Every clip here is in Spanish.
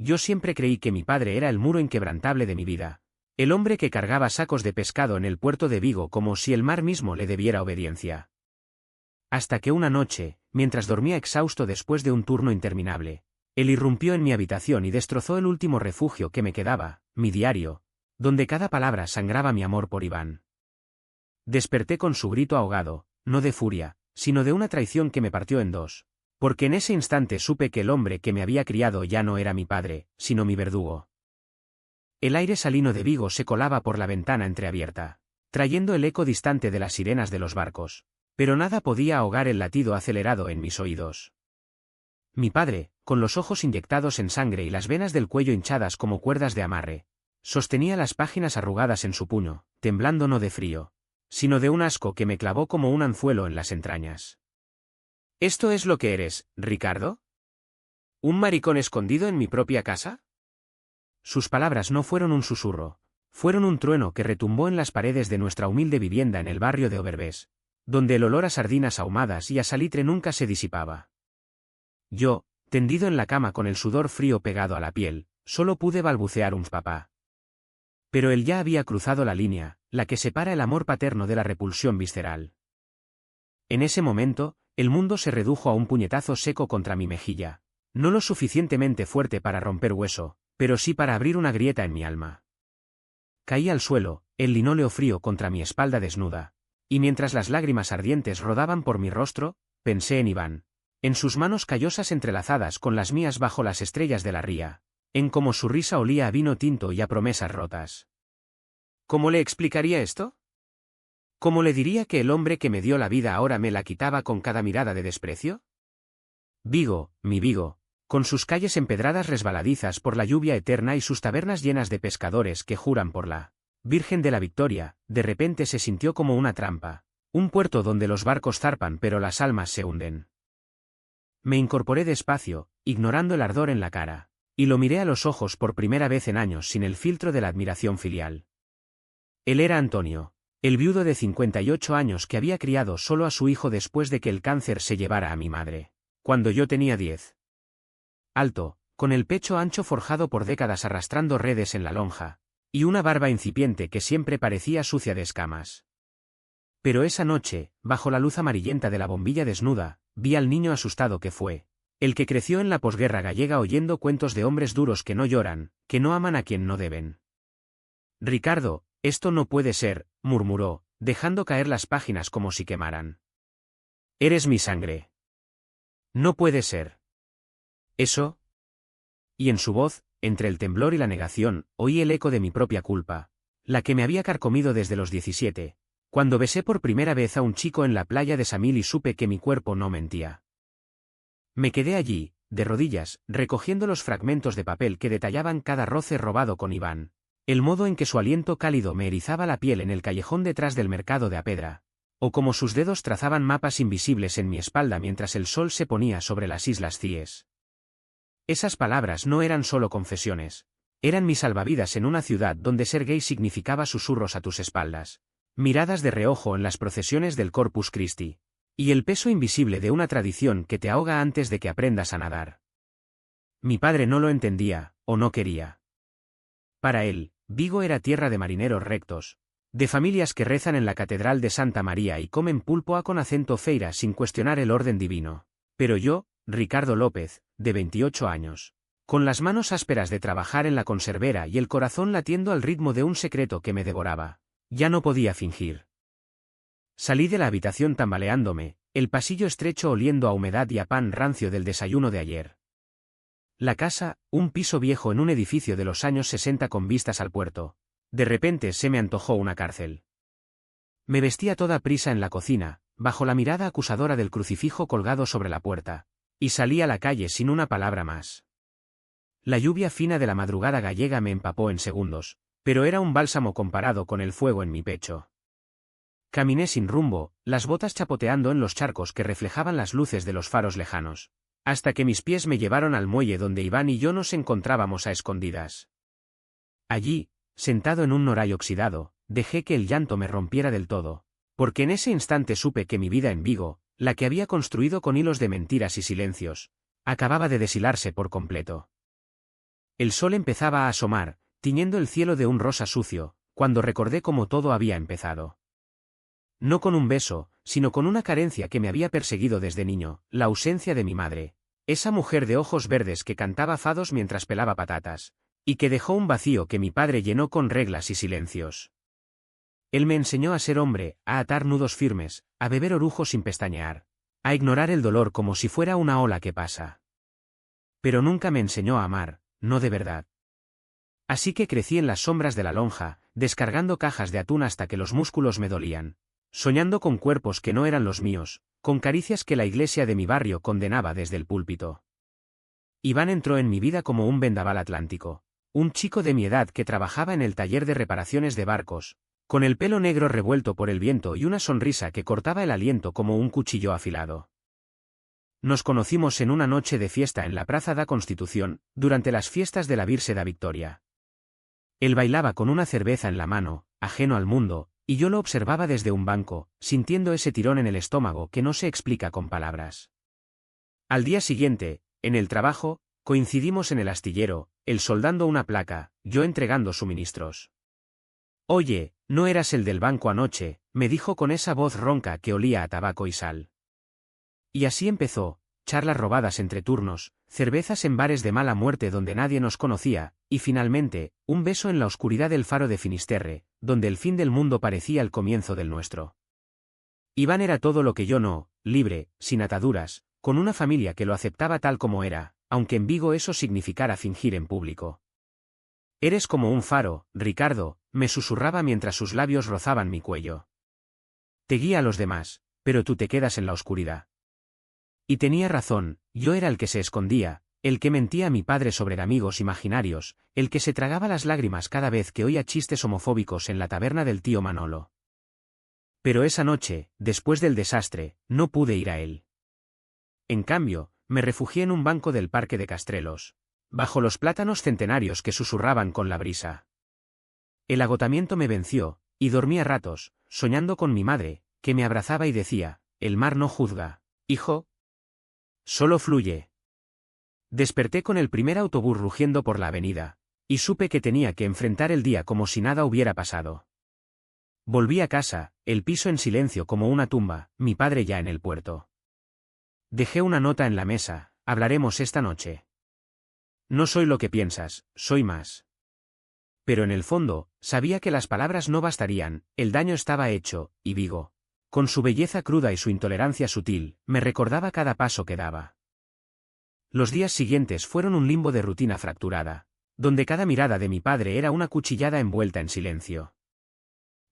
Yo siempre creí que mi padre era el muro inquebrantable de mi vida. El hombre que cargaba sacos de pescado en el puerto de Vigo como si el mar mismo le debiera obediencia. Hasta que una noche, mientras dormía exhausto después de un turno interminable, él irrumpió en mi habitación y destrozó el último refugio que me quedaba, mi diario, donde cada palabra sangraba mi amor por Iván. Desperté con su grito ahogado, no de furia, sino de una traición que me partió en dos, porque en ese instante supe que el hombre que me había criado ya no era mi padre, sino mi verdugo. El aire salino de Vigo se colaba por la ventana entreabierta, trayendo el eco distante de las sirenas de los barcos, pero nada podía ahogar el latido acelerado en mis oídos. Mi padre, con los ojos inyectados en sangre y las venas del cuello hinchadas como cuerdas de amarre, sostenía las páginas arrugadas en su puño, temblando no de frío, sino de un asco que me clavó como un anzuelo en las entrañas. ¿Esto es lo que eres, Ricardo? ¿Un maricón escondido en mi propia casa? Sus palabras no fueron un susurro, fueron un trueno que retumbó en las paredes de nuestra humilde vivienda en el barrio de Overbés, donde el olor a sardinas ahumadas y a salitre nunca se disipaba. Yo, tendido en la cama con el sudor frío pegado a la piel, solo pude balbucear un papá. Pero él ya había cruzado la línea, la que separa el amor paterno de la repulsión visceral. En ese momento, el mundo se redujo a un puñetazo seco contra mi mejilla, no lo suficientemente fuerte para romper hueso, pero sí para abrir una grieta en mi alma. Caí al suelo, el linóleo frío contra mi espalda desnuda, y mientras las lágrimas ardientes rodaban por mi rostro, pensé en Iván, en sus manos callosas entrelazadas con las mías bajo las estrellas de la ría, en cómo su risa olía a vino tinto y a promesas rotas. ¿Cómo le explicaría esto? ¿Cómo le diría que el hombre que me dio la vida ahora me la quitaba con cada mirada de desprecio? Vigo, mi Vigo, con sus calles empedradas resbaladizas por la lluvia eterna y sus tabernas llenas de pescadores que juran por la Virgen de la Victoria, de repente se sintió como una trampa, un puerto donde los barcos zarpan pero las almas se hunden. Me incorporé despacio, ignorando el ardor en la cara, y lo miré a los ojos por primera vez en años sin el filtro de la admiración filial. Él era Antonio, el viudo de 58 años que había criado solo a su hijo después de que el cáncer se llevara a mi madre, cuando yo tenía 10. Alto, con el pecho ancho forjado por décadas arrastrando redes en la lonja, y una barba incipiente que siempre parecía sucia de escamas. Pero esa noche, bajo la luz amarillenta de la bombilla desnuda, vi al niño asustado que fue, el que creció en la posguerra gallega oyendo cuentos de hombres duros que no lloran, que no aman a quien no deben. Ricardo, esto no puede ser, murmuró, dejando caer las páginas como si quemaran. Eres mi sangre. No puede ser. ¿Eso? Y en su voz, entre el temblor y la negación, oí el eco de mi propia culpa, la que me había carcomido desde los 17, cuando besé por primera vez a un chico en la playa de Samil y supe que mi cuerpo no mentía. Me quedé allí, de rodillas, recogiendo los fragmentos de papel que detallaban cada roce robado con Iván, el modo en que su aliento cálido me erizaba la piel en el callejón detrás del mercado de Apedra, o como sus dedos trazaban mapas invisibles en mi espalda mientras el sol se ponía sobre las islas Cíes. Esas palabras no eran solo confesiones, eran mi salvavidas en una ciudad donde ser gay significaba susurros a tus espaldas, miradas de reojo en las procesiones del Corpus Christi, y el peso invisible de una tradición que te ahoga antes de que aprendas a nadar. Mi padre no lo entendía, o no quería. Para él, Vigo era tierra de marineros rectos, de familias que rezan en la Catedral de Santa María y comen pulpo con acento feira sin cuestionar el orden divino. Pero yo, Ricardo López, de 28 años, con las manos ásperas de trabajar en la conservera y el corazón latiendo al ritmo de un secreto que me devoraba, ya no podía fingir. Salí de la habitación tambaleándome, el pasillo estrecho oliendo a humedad y a pan rancio del desayuno de ayer. La casa, un piso viejo en un edificio de los años 60 con vistas al puerto. De repente se me antojó una cárcel. Me vestí a toda prisa en la cocina, bajo la mirada acusadora del crucifijo colgado sobre la puerta, y salí a la calle sin una palabra más. La lluvia fina de la madrugada gallega me empapó en segundos, pero era un bálsamo comparado con el fuego en mi pecho. Caminé sin rumbo, las botas chapoteando en los charcos que reflejaban las luces de los faros lejanos, hasta que mis pies me llevaron al muelle donde Iván y yo nos encontrábamos a escondidas. Allí, sentado en un noray oxidado, dejé que el llanto me rompiera del todo, porque en ese instante supe que mi vida en Vigo, la que había construido con hilos de mentiras y silencios, acababa de deshilarse por completo. El sol empezaba a asomar, tiñendo el cielo de un rosa sucio, cuando recordé cómo todo había empezado. No con un beso, sino con una carencia que me había perseguido desde niño, la ausencia de mi madre. Esa mujer de ojos verdes que cantaba fados mientras pelaba patatas, y que dejó un vacío que mi padre llenó con reglas y silencios. Él me enseñó a ser hombre, a atar nudos firmes, a beber orujo sin pestañear, a ignorar el dolor como si fuera una ola que pasa. Pero nunca me enseñó a amar, no de verdad. Así que crecí en las sombras de la lonja, descargando cajas de atún hasta que los músculos me dolían, soñando con cuerpos que no eran los míos, con caricias que la iglesia de mi barrio condenaba desde el púlpito. Iván entró en mi vida como un vendaval atlántico, un chico de mi edad que trabajaba en el taller de reparaciones de barcos, con el pelo negro revuelto por el viento y una sonrisa que cortaba el aliento como un cuchillo afilado. Nos conocimos en una noche de fiesta en la Plaza da Constitución, durante las fiestas de la Virse da Victoria. Él bailaba con una cerveza en la mano, ajeno al mundo, y yo lo observaba desde un banco, sintiendo ese tirón en el estómago que no se explica con palabras. Al día siguiente, en el trabajo, coincidimos en el astillero, él soldando una placa, yo entregando suministros. «Oye, ¿no eras el del banco anoche?», me dijo con esa voz ronca que olía a tabaco y sal. Y así empezó, charlas robadas entre turnos, cervezas en bares de mala muerte donde nadie nos conocía, y finalmente, un beso en la oscuridad del faro de Finisterre, donde el fin del mundo parecía el comienzo del nuestro. Iván era todo lo que yo no, libre, sin ataduras, con una familia que lo aceptaba tal como era, aunque en Vigo eso significara fingir en público. «Eres como un faro, Ricardo», me susurraba mientras sus labios rozaban mi cuello. «Te guía a los demás, pero tú te quedas en la oscuridad». Y tenía razón, yo era el que se escondía, el que mentía a mi padre sobre amigos imaginarios, el que se tragaba las lágrimas cada vez que oía chistes homofóbicos en la taberna del tío Manolo. Pero esa noche, después del desastre, no pude ir a él. En cambio, me refugié en un banco del Parque de Castrelos, bajo los plátanos centenarios que susurraban con la brisa. El agotamiento me venció, y dormí a ratos, soñando con mi madre, que me abrazaba y decía: «El mar no juzga, hijo. Solo fluye». Desperté con el primer autobús rugiendo por la avenida, y supe que tenía que enfrentar el día como si nada hubiera pasado. Volví a casa, el piso en silencio como una tumba, mi padre ya en el puerto. Dejé una nota en la mesa: «Hablaremos esta noche». No soy lo que piensas, soy más. Pero en el fondo, sabía que las palabras no bastarían, el daño estaba hecho, y Vigo, con su belleza cruda y su intolerancia sutil, me recordaba cada paso que daba. Los días siguientes fueron un limbo de rutina fracturada, donde cada mirada de mi padre era una cuchillada envuelta en silencio.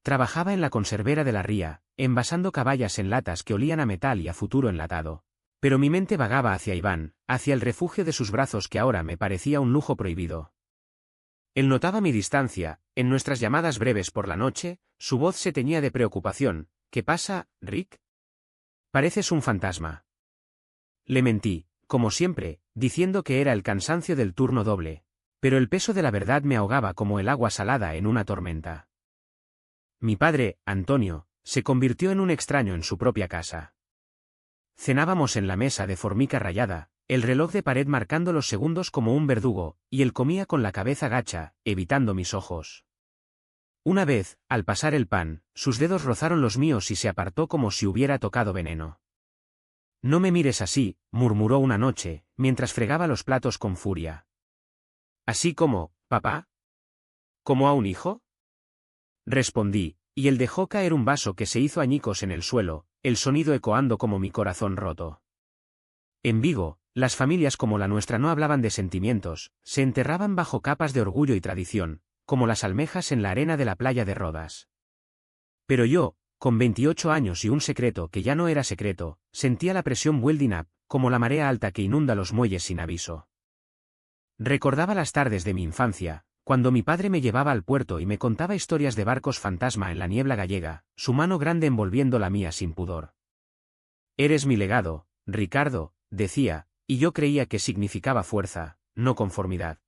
Trabajaba en la conservera de la ría, envasando caballas en latas que olían a metal y a futuro enlatado, pero mi mente vagaba hacia Iván, hacia el refugio de sus brazos que ahora me parecía un lujo prohibido. Él notaba mi distancia, en nuestras llamadas breves por la noche, su voz se teñía de preocupación. «¿Qué pasa, Rick? Pareces un fantasma». Le mentí, como siempre, diciendo que era el cansancio del turno doble, pero el peso de la verdad me ahogaba como el agua salada en una tormenta. Mi padre, Antonio, se convirtió en un extraño en su propia casa. Cenábamos en la mesa de formica rayada, el reloj de pared marcando los segundos como un verdugo, y él comía con la cabeza gacha, evitando mis ojos. Una vez, al pasar el pan, sus dedos rozaron los míos y se apartó como si hubiera tocado veneno. «No me mires así», murmuró una noche, mientras fregaba los platos con furia. «¿Así como, papá? ¿Como a un hijo?», respondí, y él dejó caer un vaso que se hizo añicos en el suelo, el sonido ecoando como mi corazón roto. En Vigo, las familias como la nuestra no hablaban de sentimientos, se enterraban bajo capas de orgullo y tradición, como las almejas en la arena de la playa de Rodas. Pero yo, con 28 años y un secreto que ya no era secreto, sentía la presión building up, como la marea alta que inunda los muelles sin aviso. Recordaba las tardes de mi infancia, cuando mi padre me llevaba al puerto y me contaba historias de barcos fantasma en la niebla gallega, su mano grande envolviendo la mía sin pudor. «Eres mi legado, Ricardo», decía, y yo creía que significaba fuerza, no conformidad.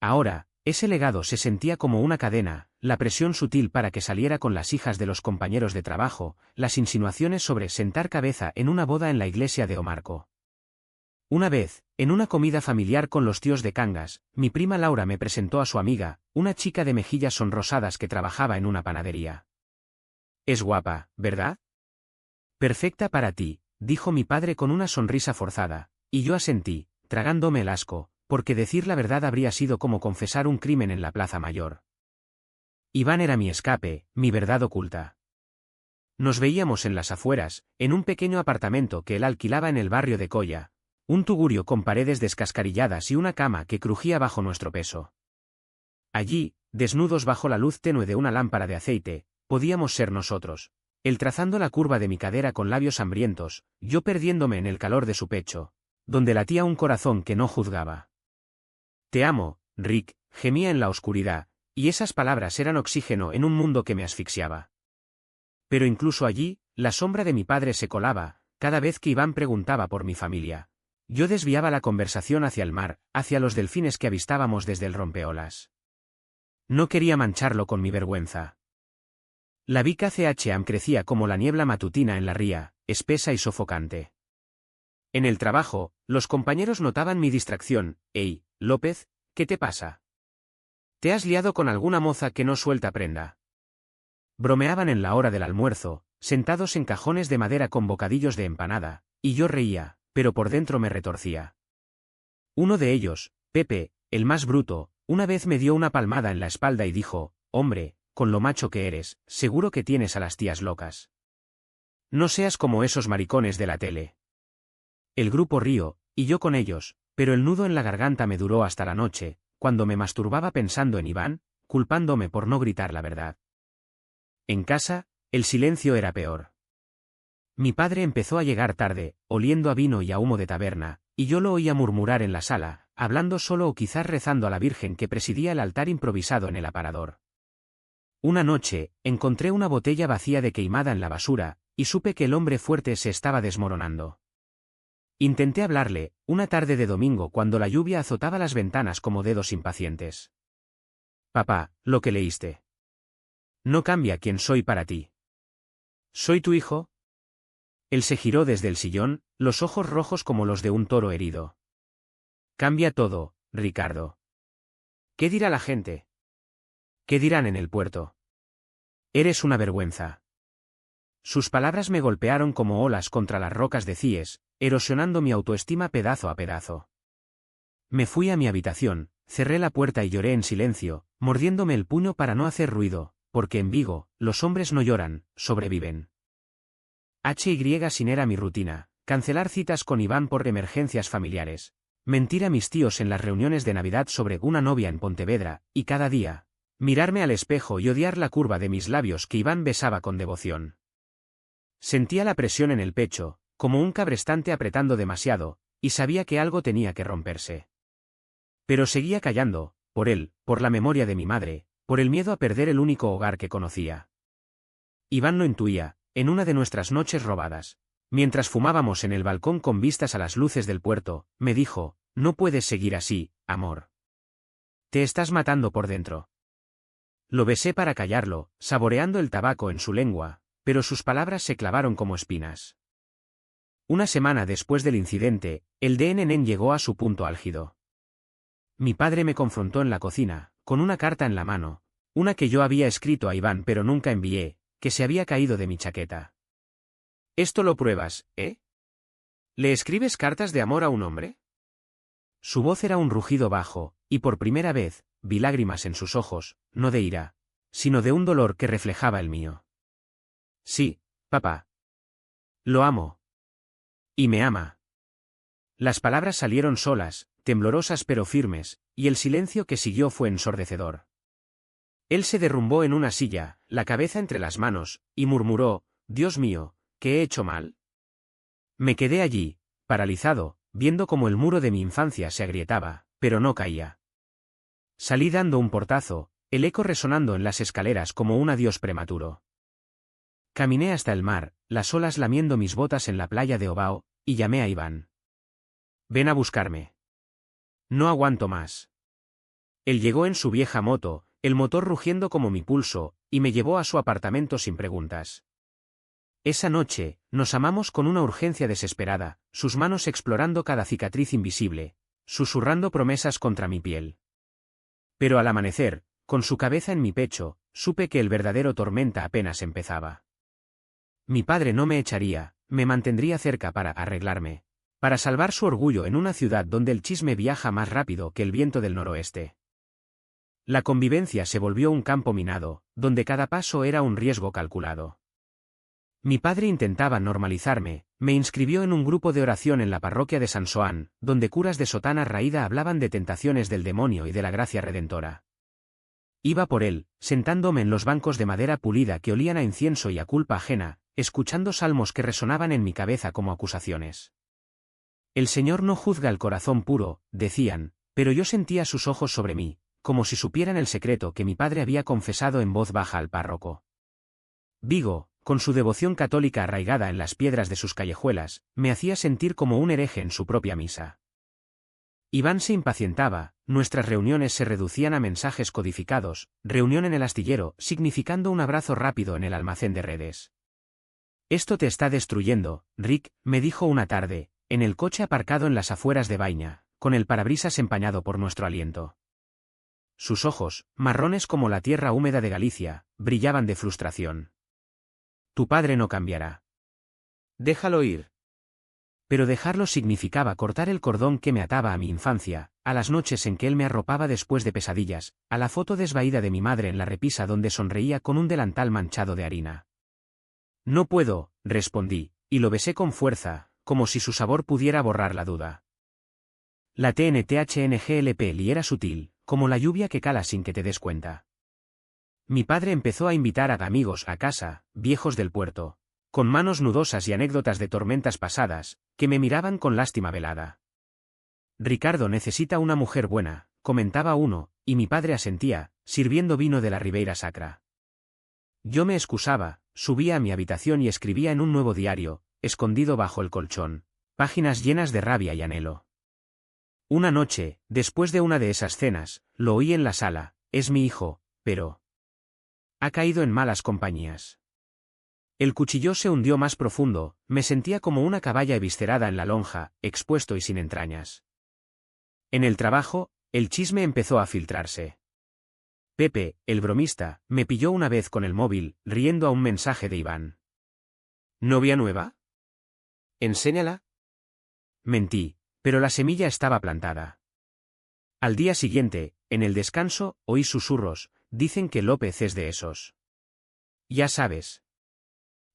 Ahora, ese legado se sentía como una cadena, la presión sutil para que saliera con las hijas de los compañeros de trabajo, las insinuaciones sobre sentar cabeza en una boda en la iglesia de Omarco. Una vez, en una comida familiar con los tíos de Cangas, mi prima Laura me presentó a su amiga, una chica de mejillas sonrosadas que trabajaba en una panadería. Es guapa, ¿verdad? Perfecta para ti, dijo mi padre con una sonrisa forzada, y yo asentí, tragándome el asco, porque decir la verdad habría sido como confesar un crimen en la Plaza Mayor. Iván era mi escape, mi verdad oculta. Nos veíamos en las afueras, en un pequeño apartamento que él alquilaba en el barrio de Colla, un tugurio con paredes descascarilladas y una cama que crujía bajo nuestro peso. Allí, desnudos bajo la luz tenue de una lámpara de aceite, podíamos ser nosotros, él trazando la curva de mi cadera con labios hambrientos, yo perdiéndome en el calor de su pecho, donde latía un corazón que no juzgaba. Te amo, Rick, gemía en la oscuridad, y esas palabras eran oxígeno en un mundo que me asfixiaba. Pero incluso allí, la sombra de mi padre se colaba, cada vez que Iván preguntaba por mi familia. Yo desviaba la conversación hacia el mar, hacia los delfines que avistábamos desde el rompeolas. No quería mancharlo con mi vergüenza. La Vica CHAM crecía como la niebla matutina en la ría, espesa y sofocante. En el trabajo, los compañeros notaban mi distracción. «Ey, López, ¿qué te pasa? ¿Te has liado con alguna moza que no suelta prenda?» Bromeaban en la hora del almuerzo, sentados en cajones de madera con bocadillos de empanada, y yo reía, pero por dentro me retorcía. Uno de ellos, Pepe, el más bruto, una vez me dio una palmada en la espalda y dijo: «Hombre, con lo macho que eres, seguro que tienes a las tías locas. No seas como esos maricones de la tele». El grupo rió, y yo con ellos, pero el nudo en la garganta me duró hasta la noche, cuando me masturbaba pensando en Iván, culpándome por no gritar la verdad. En casa, el silencio era peor. Mi padre empezó a llegar tarde, oliendo a vino y a humo de taberna, y yo lo oía murmurar en la sala, hablando solo o quizás rezando a la Virgen que presidía el altar improvisado en el aparador. Una noche, encontré una botella vacía de queimada en la basura, y supe que el hombre fuerte se estaba desmoronando. Intenté hablarle, una tarde de domingo cuando la lluvia azotaba las ventanas como dedos impacientes. «Papá, lo que leíste. No cambia quién soy para ti. ¿Soy tu hijo?» Él se giró desde el sillón, los ojos rojos como los de un toro herido. «Cambia todo, Ricardo. ¿Qué dirá la gente? ¿Qué dirán en el puerto? Eres una vergüenza». Sus palabras me golpearon como olas contra las rocas de Cies, erosionando mi autoestima pedazo a pedazo. Me fui a mi habitación, cerré la puerta y lloré en silencio, mordiéndome el puño para no hacer ruido, porque en Vigo, los hombres no lloran, sobreviven. Sin era mi rutina, cancelar citas con Iván por emergencias familiares, mentir a mis tíos en las reuniones de Navidad sobre una novia en Pontevedra, y cada día, mirarme al espejo y odiar la curva de mis labios que Iván besaba con devoción. Sentía la presión en el pecho, como un cabrestante apretando demasiado, y sabía que algo tenía que romperse. Pero seguía callando, por él, por la memoria de mi madre, por el miedo a perder el único hogar que conocía. Iván lo intuía, en una de nuestras noches robadas. Mientras fumábamos en el balcón con vistas a las luces del puerto, me dijo: «No puedes seguir así, amor. Te estás matando por dentro». Lo besé para callarlo, saboreando el tabaco en su lengua, pero sus palabras se clavaron como espinas. Una semana después del incidente, el DNN llegó a su punto álgido. Mi padre me confrontó en la cocina, con una carta en la mano, una que yo había escrito a Iván pero nunca envié, que se había caído de mi chaqueta. «¿Esto lo pruebas, eh? ¿Le escribes cartas de amor a un hombre?» Su voz era un rugido bajo, y por primera vez, vi lágrimas en sus ojos, no de ira, sino de un dolor que reflejaba el mío. «Sí, papá. Lo amo. Y me ama». Las palabras salieron solas, temblorosas pero firmes, y el silencio que siguió fue ensordecedor. Él se derrumbó en una silla, la cabeza entre las manos, y murmuró: «Dios mío, ¿qué he hecho mal?». Me quedé allí, paralizado, viendo cómo el muro de mi infancia se agrietaba, pero no caía. Salí dando un portazo, el eco resonando en las escaleras como un adiós prematuro. Caminé hasta el mar, las olas lamiendo mis botas en la playa de Obao, y llamé a Iván. «Ven a buscarme. No aguanto más». Él llegó en su vieja moto, el motor rugiendo como mi pulso, y me llevó a su apartamento sin preguntas. Esa noche, nos amamos con una urgencia desesperada, sus manos explorando cada cicatriz invisible, susurrando promesas contra mi piel. Pero al amanecer, con su cabeza en mi pecho, supe que el verdadero tormenta apenas empezaba. Mi padre no me echaría, me mantendría cerca para arreglarme, para salvar su orgullo en una ciudad donde el chisme viaja más rápido que el viento del noroeste. La convivencia se volvió un campo minado, donde cada paso era un riesgo calculado. Mi padre intentaba normalizarme, me inscribió en un grupo de oración en la parroquia de San Soán, donde curas de sotana raída hablaban de tentaciones del demonio y de la gracia redentora. Iba por él, sentándome en los bancos de madera pulida que olían a incienso y a culpa ajena, escuchando salmos que resonaban en mi cabeza como acusaciones. El Señor no juzga el corazón puro, decían, pero yo sentía sus ojos sobre mí, como si supieran el secreto que mi padre había confesado en voz baja al párroco. Vigo, con su devoción católica arraigada en las piedras de sus callejuelas, me hacía sentir como un hereje en su propia misa. Iván se impacientaba, nuestras reuniones se reducían a mensajes codificados, reunión en el astillero, significando un abrazo rápido en el almacén de redes. Esto te está destruyendo, Rick, me dijo una tarde, en el coche aparcado en las afueras de Baña, con el parabrisas empañado por nuestro aliento. Sus ojos, marrones como la tierra húmeda de Galicia, brillaban de frustración. Tu padre no cambiará. Déjalo ir. Pero dejarlo significaba cortar el cordón que me ataba a mi infancia, a las noches en que él me arropaba después de pesadillas, a la foto desvaída de mi madre en la repisa donde sonreía con un delantal manchado de harina. No puedo, respondí, y lo besé con fuerza, como si su sabor pudiera borrar la duda. La TNTHNGLP era sutil, como la lluvia que cala sin que te des cuenta. Mi padre empezó a invitar a amigos a casa, viejos del puerto, con manos nudosas y anécdotas de tormentas pasadas, que me miraban con lástima velada. Ricardo necesita una mujer buena, comentaba uno, y mi padre asentía, sirviendo vino de la Ribeira Sacra. Yo me excusaba, subía a mi habitación y escribía en un nuevo diario, escondido bajo el colchón, páginas llenas de rabia y anhelo. Una noche, después de una de esas cenas, lo oí en la sala, es mi hijo, pero ha caído en malas compañías. El cuchillo se hundió más profundo, me sentía como una caballa eviscerada en la lonja, expuesto y sin entrañas. En el trabajo, el chisme empezó a filtrarse. Pepe, el bromista, me pilló una vez con el móvil, riendo a un mensaje de Iván. ¿Novia nueva? Enséñala. Mentí, pero la semilla estaba plantada. Al día siguiente, en el descanso, oí susurros, dicen que López es de esos. Ya sabes.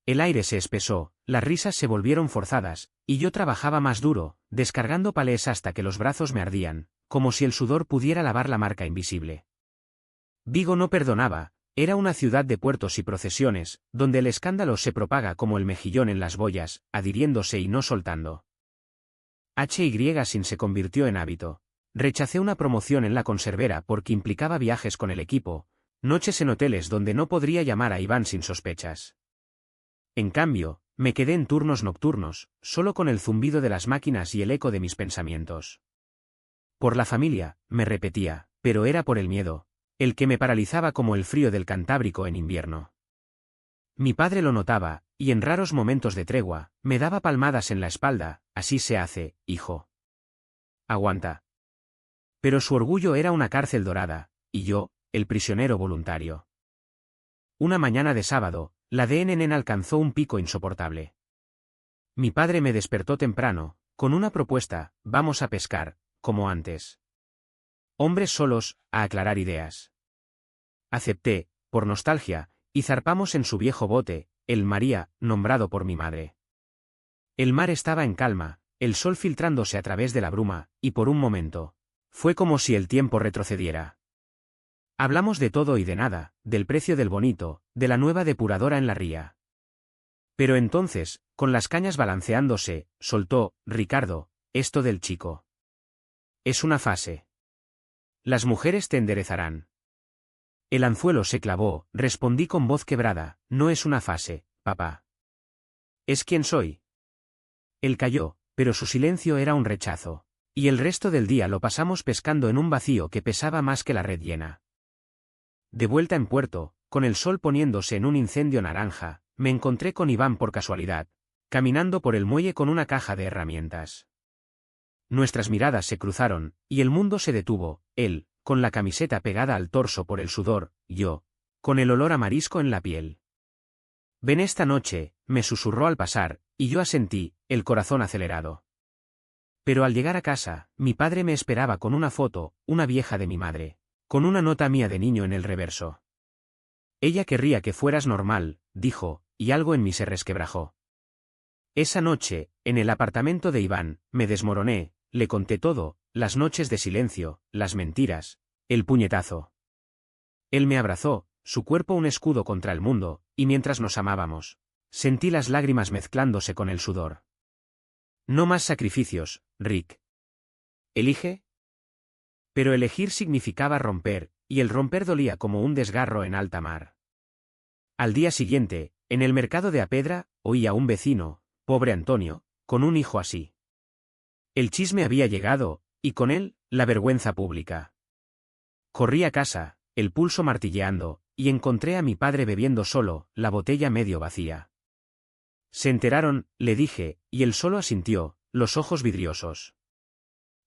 El aire se espesó, las risas se volvieron forzadas, y yo trabajaba más duro, descargando palés hasta que los brazos me ardían, como si el sudor pudiera lavar la marca invisible. Vigo no perdonaba, era una ciudad de puertos y procesiones, donde el escándalo se propaga como el mejillón en las boyas, adhiriéndose y no soltando. HY se convirtió en hábito. Rechacé una promoción en la conservera porque implicaba viajes con el equipo, noches en hoteles donde no podría llamar a Iván sin sospechas. En cambio, me quedé en turnos nocturnos, solo con el zumbido de las máquinas y el eco de mis pensamientos. Por la familia, me repetía, pero era por el miedo, el que me paralizaba como el frío del Cantábrico en invierno. Mi padre lo notaba, y en raros momentos de tregua, me daba palmadas en la espalda, así se hace, hijo. Aguanta. Pero su orgullo era una cárcel dorada, y yo, el prisionero voluntario. Una mañana de sábado, la DNN alcanzó un pico insoportable. Mi padre me despertó temprano, con una propuesta, vamos a pescar, como antes. Hombres solos, a aclarar ideas. Acepté, por nostalgia, y zarpamos en su viejo bote, el María, nombrado por mi madre. El mar estaba en calma, el sol filtrándose a través de la bruma, y por un momento, fue como si el tiempo retrocediera. Hablamos de todo y de nada, del precio del bonito, de la nueva depuradora en la ría. Pero entonces, con las cañas balanceándose, soltó, Ricardo, esto del chico. Es una fase. Las mujeres te enderezarán. El anzuelo se clavó, respondí con voz quebrada, no es una fase, papá. Es quien soy. Él calló, pero su silencio era un rechazo, y el resto del día lo pasamos pescando en un vacío que pesaba más que la red llena. De vuelta en puerto, con el sol poniéndose en un incendio naranja, me encontré con Iván por casualidad. caminando por el muelle con una caja de herramientas. Nuestras miradas se cruzaron, y el mundo se detuvo, él, con la camiseta pegada al torso por el sudor, yo, con el olor a marisco en la piel. Ven esta noche, me susurró al pasar, y yo asentí, el corazón acelerado. Pero al llegar a casa, mi padre me esperaba con una foto, una vieja de mi madre, con una nota mía de niño en el reverso. Ella querría que fueras normal, dijo, y algo en mí se resquebrajó. Esa noche, en el apartamento de Iván, me desmoroné, le conté todo, las noches de silencio, las mentiras, el puñetazo. Él me abrazó, su cuerpo un escudo contra el mundo, y mientras nos amábamos, sentí las lágrimas mezclándose con el sudor. No más sacrificios, Rick. ¿Elige? Pero elegir significaba romper, y el romper dolía como un desgarro en alta mar. Al día siguiente, en el mercado de Apedra, oí a un vecino, pobre Antonio, con un hijo así. El chisme había llegado, y con él, la vergüenza pública. Corrí a casa, el pulso martilleando, y encontré a mi padre bebiendo solo, la botella medio vacía. Se enteraron, le dije, y él solo asintió, los ojos vidriosos.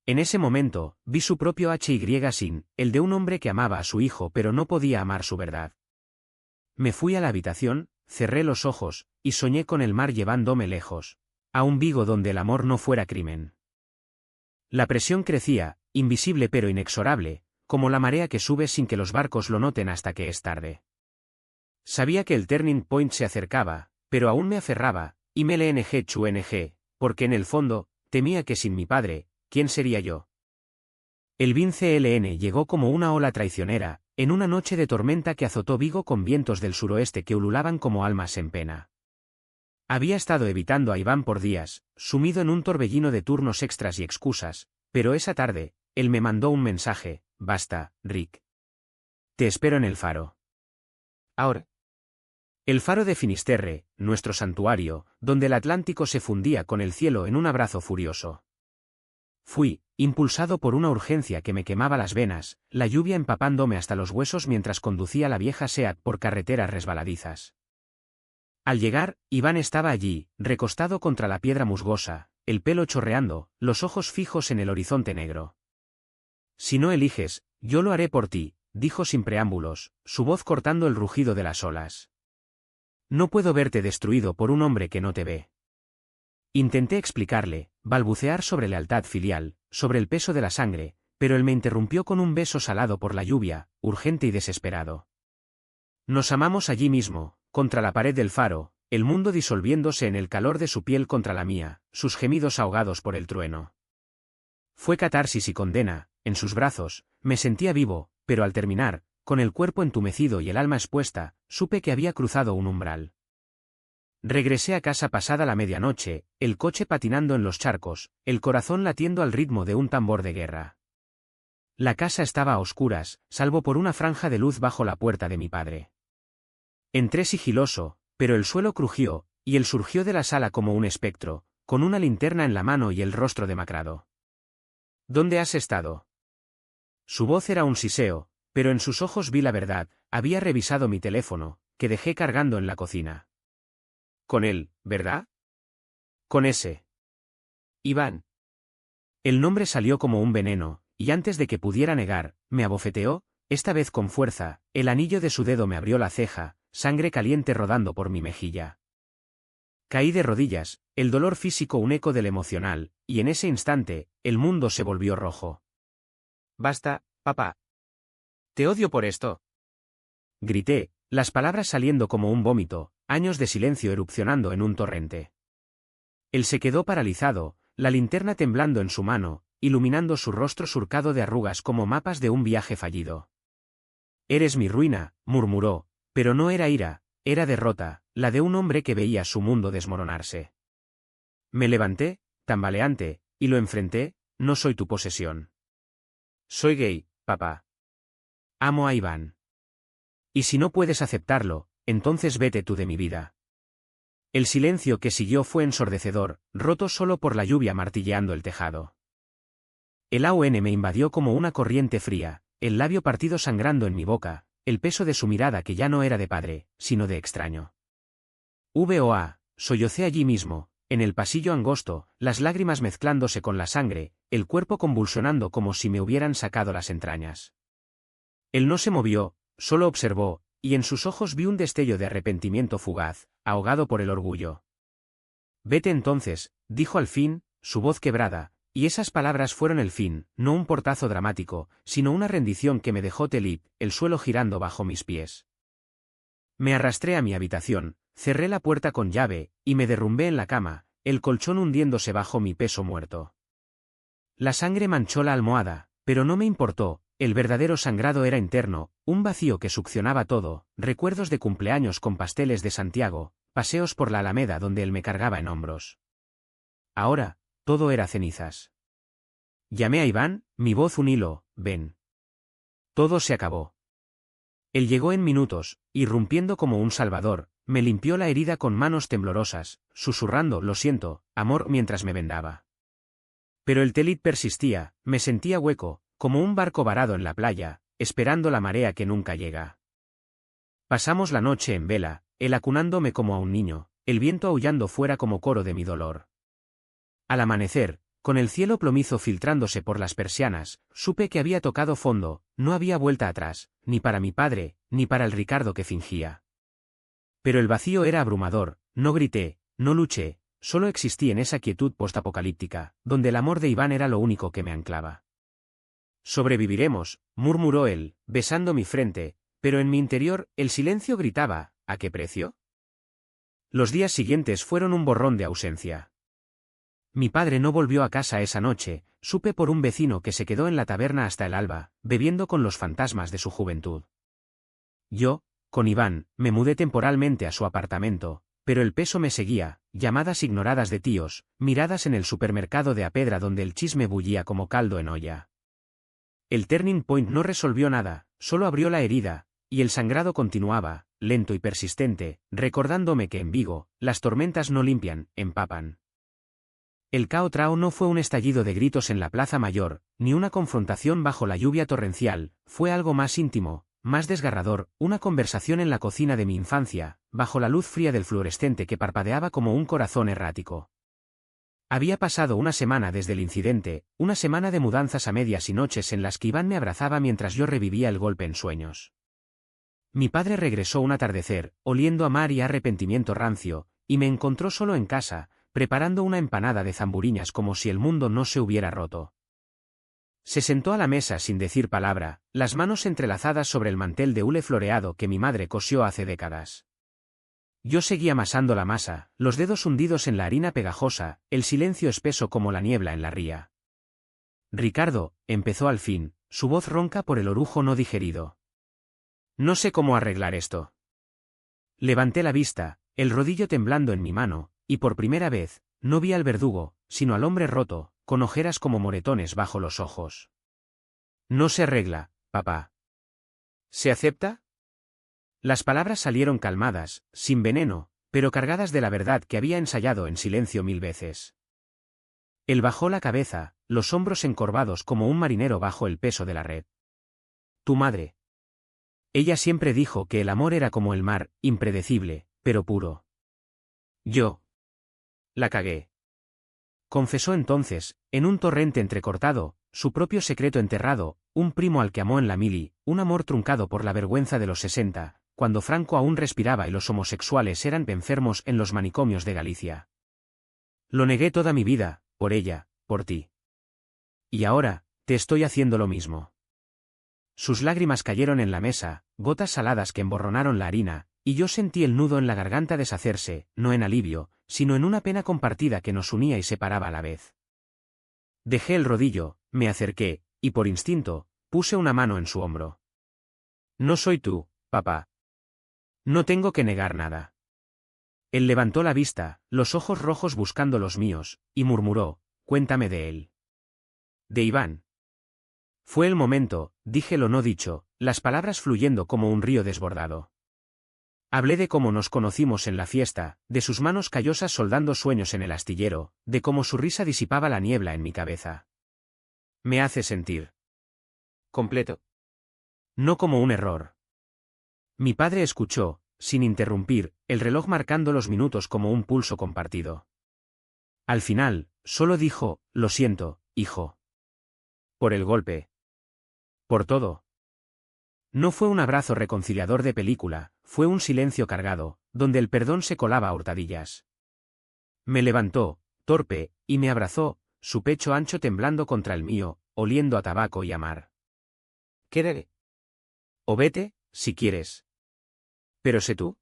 En ese momento, vi su propio HY sin, el de un hombre que amaba a su hijo pero no podía amar su verdad. Me fui a la habitación, cerré los ojos, y soñé con el mar llevándome lejos, a un Vigo donde el amor no fuera crimen. La presión crecía, invisible pero inexorable, como la marea que sube sin que los barcos lo noten hasta que es tarde. Sabía que el turning point se acercaba, pero aún me aferraba, y me LNG chuNG, porque en el fondo, temía que sin mi padre, ¿quién sería yo? El Vince LN llegó como una ola traicionera, en una noche de tormenta que azotó Vigo con vientos del suroeste que ululaban como almas en pena. Había estado evitando a Iván por días, sumido en un torbellino de turnos extras y excusas, pero esa tarde, él me mandó un mensaje: basta, Rick. Te espero en el faro. Ahora. El faro de Finisterre, nuestro santuario, donde el Atlántico se fundía con el cielo en un abrazo furioso. Fui, impulsado por una urgencia que me quemaba las venas, la lluvia empapándome hasta los huesos mientras conducía la vieja Seat por carreteras resbaladizas. Al llegar, Iván estaba allí, recostado contra la piedra musgosa, el pelo chorreando, los ojos fijos en el horizonte negro. Si no eliges, yo lo haré por ti, dijo sin preámbulos, su voz cortando el rugido de las olas. No puedo verte destruido por un hombre que no te ve. Intenté explicarle, balbucear sobre lealtad filial, sobre el peso de la sangre, pero él me interrumpió con un beso salado por la lluvia, urgente y desesperado. Nos amamos allí mismo, contra la pared del faro, el mundo disolviéndose en el calor de su piel contra la mía, sus gemidos ahogados por el trueno. Fue catarsis y condena, en sus brazos, me sentía vivo, pero al terminar, con el cuerpo entumecido y el alma expuesta, supe que había cruzado un umbral. Regresé a casa pasada la medianoche, el coche patinando en los charcos, el corazón latiendo al ritmo de un tambor de guerra. La casa estaba a oscuras, salvo por una franja de luz bajo la puerta de mi padre. Entré sigiloso, pero el suelo crujió, y él surgió de la sala como un espectro, con una linterna en la mano y el rostro demacrado. ¿Dónde has estado? Su voz era un siseo, pero en sus ojos vi la verdad. Había revisado mi teléfono, que dejé cargando en la cocina. Con él, ¿verdad? Con ese. Iván. El nombre salió como un veneno, y antes de que pudiera negar, me abofeteó, esta vez con fuerza, el anillo de su dedo me abrió la ceja, sangre caliente rodando por mi mejilla. Caí de rodillas, el dolor físico un eco del emocional, y en ese instante, el mundo se volvió rojo. Basta, papá. Te odio por esto. Grité, las palabras saliendo como un vómito, años de silencio erupcionando en un torrente. Él se quedó paralizado, la linterna temblando en su mano, iluminando su rostro surcado de arrugas como mapas de un viaje fallido. Eres mi ruina, murmuró, pero no era ira, era derrota, la de un hombre que veía su mundo desmoronarse. Me levanté, tambaleante, y lo enfrenté: no soy tu posesión. Soy gay, papá. Amo a Iván. Y si no puedes aceptarlo, entonces vete tú de mi vida. El silencio que siguió fue ensordecedor, roto solo por la lluvia martilleando el tejado. El AON me invadió como una corriente fría, el labio partido sangrando en mi boca, el peso de su mirada que ya no era de padre, sino de extraño. VOA, sollocé allí mismo, en el pasillo angosto, las lágrimas mezclándose con la sangre, el cuerpo convulsionando como si me hubieran sacado las entrañas. Él no se movió, solo observó, y en sus ojos vi un destello de arrepentimiento fugaz, ahogado por el orgullo. «Vete entonces», dijo al fin, su voz quebrada, y esas palabras fueron el fin, no un portazo dramático, sino una rendición que me dejó telip, el suelo girando bajo mis pies. Me arrastré a mi habitación, cerré la puerta con llave, y me derrumbé en la cama, el colchón hundiéndose bajo mi peso muerto. La sangre manchó la almohada, pero no me importó, el verdadero sangrado era interno, un vacío que succionaba todo, recuerdos de cumpleaños con pasteles de Santiago, paseos por la Alameda donde él me cargaba en hombros. Ahora, todo era cenizas. Llamé a Iván, mi voz un hilo, ven. Todo se acabó. Él llegó en minutos, irrumpiendo como un salvador, me limpió la herida con manos temblorosas, susurrando «lo siento, amor» mientras me vendaba. Pero el telit persistía, me sentía hueco, como un barco varado en la playa, esperando la marea que nunca llega. Pasamos la noche en vela, él acunándome como a un niño, el viento aullando fuera como coro de mi dolor. Al amanecer, con el cielo plomizo filtrándose por las persianas, supe que había tocado fondo, no había vuelta atrás, ni para mi padre, ni para el Ricardo que fingía. Pero el vacío era abrumador, no grité, no luché, solo existí en esa quietud postapocalíptica, donde el amor de Iván era lo único que me anclaba. «Sobreviviremos», murmuró él, besando mi frente, pero en mi interior, el silencio gritaba, ¿a qué precio? Los días siguientes fueron un borrón de ausencia. Mi padre no volvió a casa esa noche, supe por un vecino que se quedó en la taberna hasta el alba, bebiendo con los fantasmas de su juventud. Yo, con Iván, me mudé temporalmente a su apartamento, pero el peso me seguía, llamadas ignoradas de tíos, miradas en el supermercado de Apedra donde el chisme bullía como caldo en olla. El turning point no resolvió nada, solo abrió la herida, y el sangrado continuaba, lento y persistente, recordándome que en Vigo, las tormentas no limpian, empapan. El Cao Trao no fue un estallido de gritos en la Plaza Mayor, ni una confrontación bajo la lluvia torrencial, fue algo más íntimo, más desgarrador, una conversación en la cocina de mi infancia, bajo la luz fría del fluorescente que parpadeaba como un corazón errático. Había pasado una semana desde el incidente, una semana de mudanzas a medias y noches en las que Iván me abrazaba mientras yo revivía el golpe en sueños. Mi padre regresó un atardecer, oliendo a mar y a arrepentimiento rancio, y me encontró solo en casa, preparando una empanada de zamburiñas como si el mundo no se hubiera roto. Se sentó a la mesa sin decir palabra, las manos entrelazadas sobre el mantel de hule floreado que mi madre cosió hace décadas. Yo seguía amasando la masa, los dedos hundidos en la harina pegajosa, el silencio espeso como la niebla en la ría. «Ricardo», empezó al fin, su voz ronca por el orujo no digerido. «No sé cómo arreglar esto». Levanté la vista, el rodillo temblando en mi mano, y por primera vez, no vi al verdugo, sino al hombre roto, con ojeras como moretones bajo los ojos. «No se arregla, papá». «¿Se acepta?» Las palabras salieron calmadas, sin veneno, pero cargadas de la verdad que había ensayado en silencio 1000 veces. Él bajó la cabeza, los hombros encorvados como un marinero bajo el peso de la red. «Tu madre». Ella siempre dijo que el amor era como el mar, impredecible, pero puro. Yo la cagué. Confesó entonces, en un torrente entrecortado, su propio secreto enterrado, un primo al que amó en la mili, un amor truncado por la vergüenza de los 60, cuando Franco aún respiraba y los homosexuales eran enfermos en los manicomios de Galicia. Lo negué toda mi vida, por ella, por ti. Y ahora, te estoy haciendo lo mismo. Sus lágrimas cayeron en la mesa, gotas saladas que emborronaron la harina, y yo sentí el nudo en la garganta deshacerse, no en alivio, sino en una pena compartida que nos unía y separaba a la vez. Dejé el rodillo, me acerqué, y por instinto, puse una mano en su hombro. «No soy tú, papá. No tengo que negar nada». Él levantó la vista, los ojos rojos buscando los míos, y murmuró, «Cuéntame de él». «De Iván». Fue el momento, dije lo no dicho, las palabras fluyendo como un río desbordado. Hablé de cómo nos conocimos en la fiesta, de sus manos callosas soldando sueños en el astillero, de cómo su risa disipaba la niebla en mi cabeza. Me hace sentir completo. No como un error. Mi padre escuchó, sin interrumpir, el reloj marcando los minutos como un pulso compartido. Al final, solo dijo, lo siento, hijo. Por el golpe. Por todo. No fue un abrazo reconciliador de película, fue un silencio cargado, donde el perdón se colaba a hurtadillas. Me levantó, torpe, y me abrazó, su pecho ancho temblando contra el mío, oliendo a tabaco y a mar. ¿Qué? O vete, si quieres. Pero sé tú.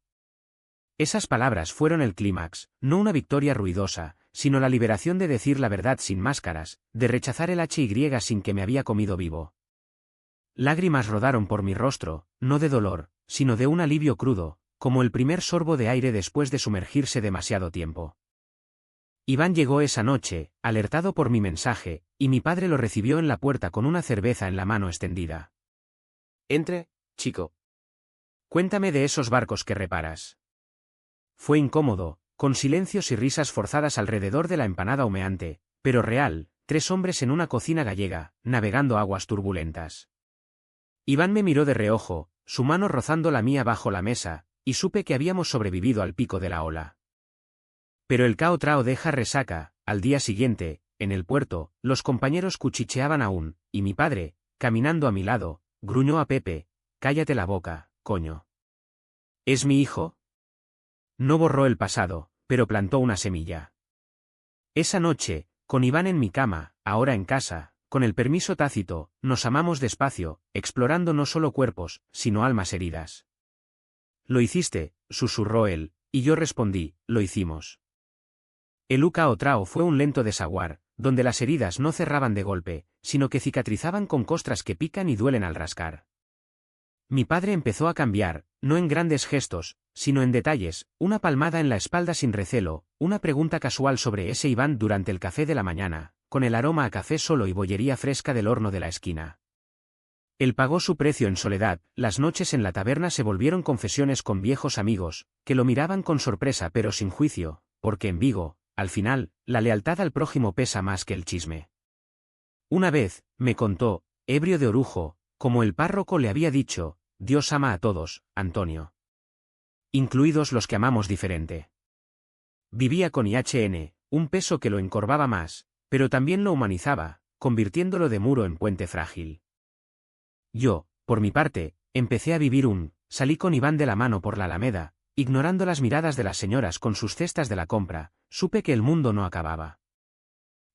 Esas palabras fueron el clímax, no una victoria ruidosa, sino la liberación de decir la verdad sin máscaras, de rechazar el HY sin que me había comido vivo. Lágrimas rodaron por mi rostro, no de dolor, sino de un alivio crudo, como el primer sorbo de aire después de sumergirse demasiado tiempo. Iván llegó esa noche, alertado por mi mensaje, y mi padre lo recibió en la puerta con una cerveza en la mano extendida. Entre, chico. Cuéntame de esos barcos que reparas. Fue incómodo, con silencios y risas forzadas alrededor de la empanada humeante, pero real, 3 hombres en una cocina gallega, navegando aguas turbulentas. Iván me miró de reojo, su mano rozando la mía bajo la mesa, y supe que habíamos sobrevivido al pico de la ola. Pero el cao trao deja resaca, al día siguiente, en el puerto, los compañeros cuchicheaban aún, y mi padre, caminando a mi lado, gruñó a Pepe, cállate la boca, coño. ¿Es mi hijo? No borró el pasado, pero plantó una semilla. Esa noche, con Iván en mi cama, ahora en casa, con el permiso tácito, nos amamos despacio, explorando no solo cuerpos, sino almas heridas. Lo hiciste, susurró él, y yo respondí, lo hicimos. El cao trao fue un lento desaguar, donde las heridas no cerraban de golpe, sino que cicatrizaban con costras que pican y duelen al rascar. Mi padre empezó a cambiar, no en grandes gestos, sino en detalles, una palmada en la espalda sin recelo, una pregunta casual sobre ese Iván durante el café de la mañana, con el aroma a café solo y bollería fresca del horno de la esquina. Él pagó su precio en soledad, las noches en la taberna se volvieron confesiones con viejos amigos, que lo miraban con sorpresa pero sin juicio, porque en Vigo, al final, la lealtad al prójimo pesa más que el chisme. Una vez, me contó, ebrio de orujo, como el párroco le había dicho, Dios ama a todos, Antonio. Incluidos los que amamos diferente. Vivía con IHN, un peso que lo encorvaba más, pero también lo humanizaba, convirtiéndolo de muro en puente frágil. Yo, por mi parte, empecé a vivir salí con Iván de la mano por la Alameda, ignorando las miradas de las señoras con sus cestas de la compra, supe que el mundo no acababa.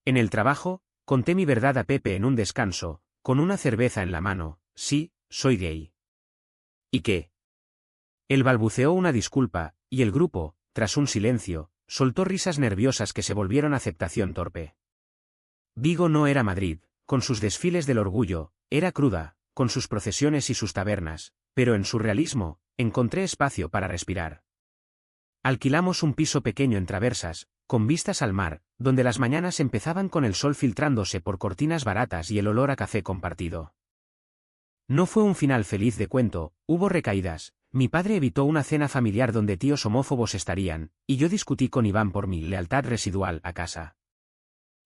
En el trabajo, conté mi verdad a Pepe en un descanso, con una cerveza en la mano, sí, soy gay. ¿Y qué? Él balbuceó una disculpa, y el grupo, tras un silencio, soltó risas nerviosas que se volvieron aceptación torpe. Vigo no era Madrid, con sus desfiles del orgullo, era cruda, con sus procesiones y sus tabernas, pero en su realismo, encontré espacio para respirar. Alquilamos un piso pequeño en Traversas, con vistas al mar, donde las mañanas empezaban con el sol filtrándose por cortinas baratas y el olor a café compartido. No fue un final feliz de cuento, hubo recaídas, mi padre evitó una cena familiar donde tíos homófobos estarían, y yo discutí con Iván por mi lealtad residual a casa.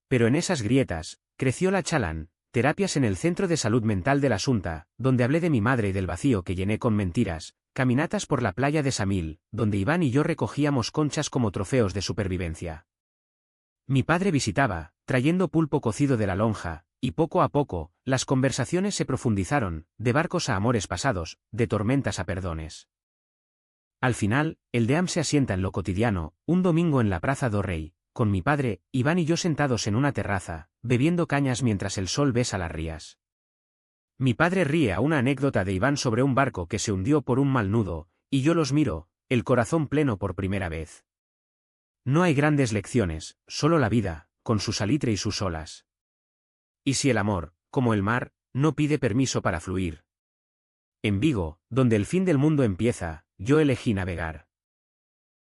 Pero en esas grietas, creció la Chalán, terapias en el Centro de Salud Mental de la Asunta, donde hablé de mi madre y del vacío que llené con mentiras, caminatas por la playa de Samil, donde Iván y yo recogíamos conchas como trofeos de supervivencia. Mi padre visitaba, trayendo pulpo cocido de la lonja, y poco a poco, las conversaciones se profundizaron, de barcos a amores pasados, de tormentas a perdones. Al final, el Deam se asienta en lo cotidiano, un domingo en la Praza do Rei, con mi padre, Iván y yo sentados en una terraza, bebiendo cañas mientras el sol besa las rías. Mi padre ríe a una anécdota de Iván sobre un barco que se hundió por un mal nudo, y yo los miro, el corazón pleno por primera vez. No hay grandes lecciones, solo la vida, con su salitre y sus olas. ¿Y si el amor, como el mar, no pide permiso para fluir? En Vigo, donde el fin del mundo empieza, yo elegí navegar.